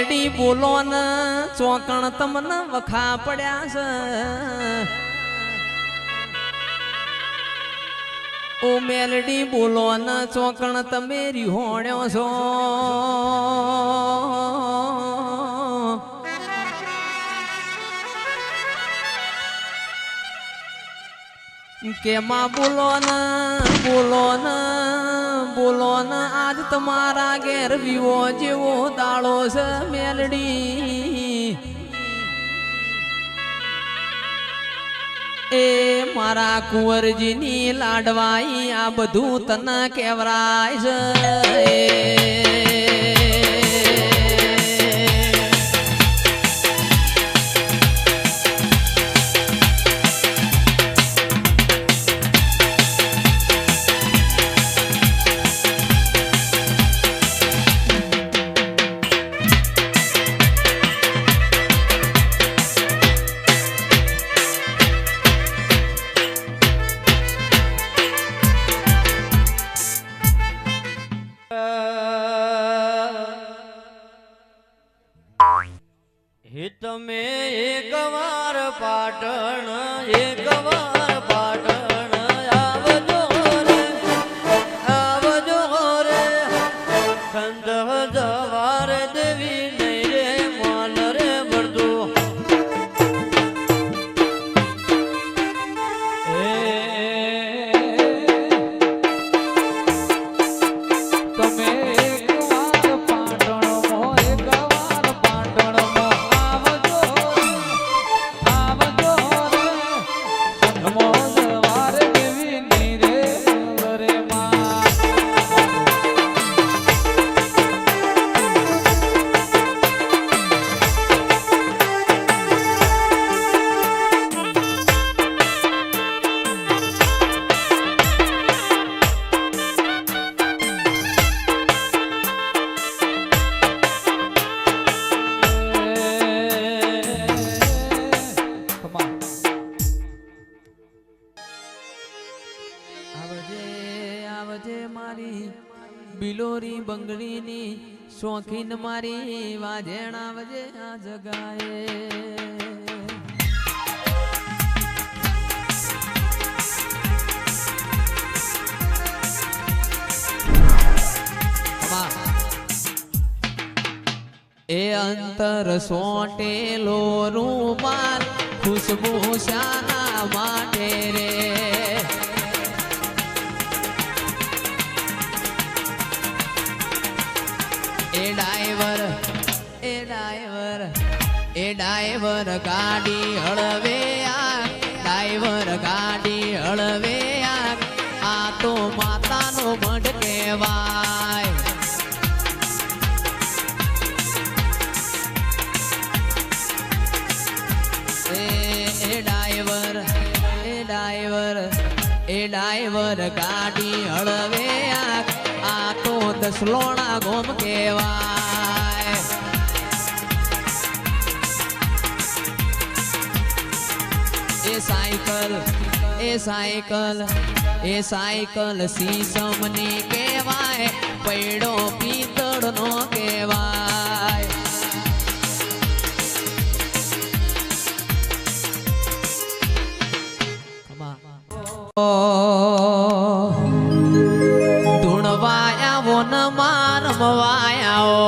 મેલડી બોલો ને ચોકણ તમને વખા પડ્યા છે ઓ મેલડી બોલો ને ચોકણ તમે રીહોણ્યો છો કેમાં બોલો ને આજ તમારા ઘેર વિવો જેવો દાડો છે મેલડી એ મારા કુંવરજીની લાડવાઈ આ બધું તને કેવરાય છે તમે એક વાર પાટણ એક વાર પાટણ આવજો રે ખંડ જવાર દેવી નહીં રે માલ રે બળદો તમે બિલોરી બંગડીની શોખીન મારી વાજેણા વજે આ જગાએ એ અંતર સોટેલો રૂમાલ ખુશ્બુ શાના માટે રે એ ડાઈવર ગાડી હળવે ડાઈવર ગાડી હળવે આ તો માતાનો મઢ કહેવાય એ ડાઈવર ગાડી હળવે આ તો દસલોણા ગોમ કહેવાય એ સાયકલ સીસમની કહેવાય પૈડો પિત્તળનો કહેવાય ધૂણવાયા વો ન મારમવાયાઓ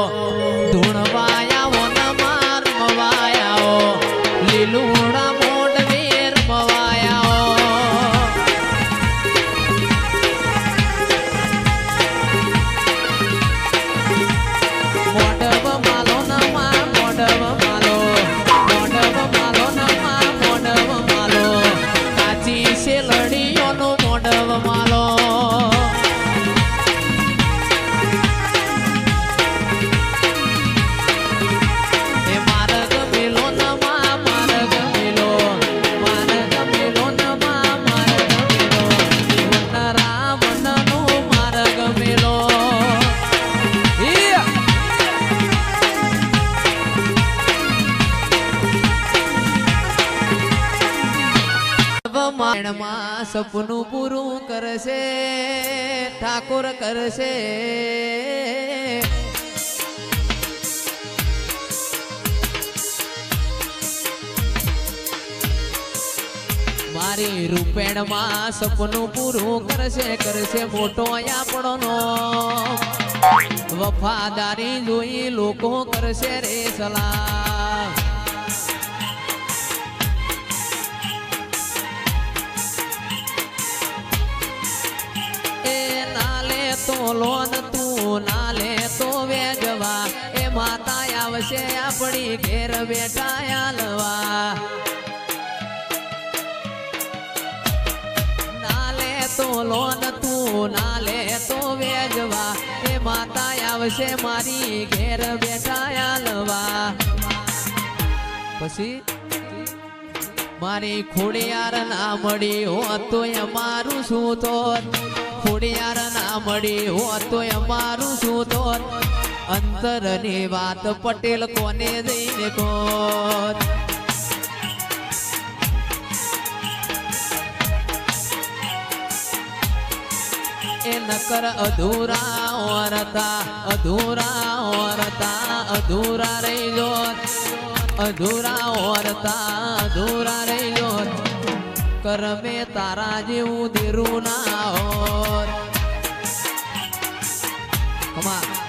ધૂણવાયા વો ન મારમવાયાઓ લીલુડા સપનું પૂરું કરશે ઠાકોર કરશે મારી રૂપેણમાં સપનું પૂરું કરશે મોટો આપણો વફાદારી જોઈ લોકો કરશે રે સલામ એ નાલે તો લોન તું નાલે તો વેજવા એ માતા આવશે આપણી ઘેર બેઠા આલવા નાલે તો લોન તું નાલે તો વેજવા એ માતા આવશે મારી ઘેર બેઠા આલવા પછી મારી ખોડિયાર ના મળી હોત તો અમારું શું થોત ખોડિયાર ના મળી હોત તો અમારું શું થોત અંતરની વાત પટેલ કોને દઈને કોત એ નકર અધૂરા ઓરતા અધૂરા રહી જોત અધૂરા અધૂરા રહી જોત કરમે તારા જેવું દેરું ના હોત કમા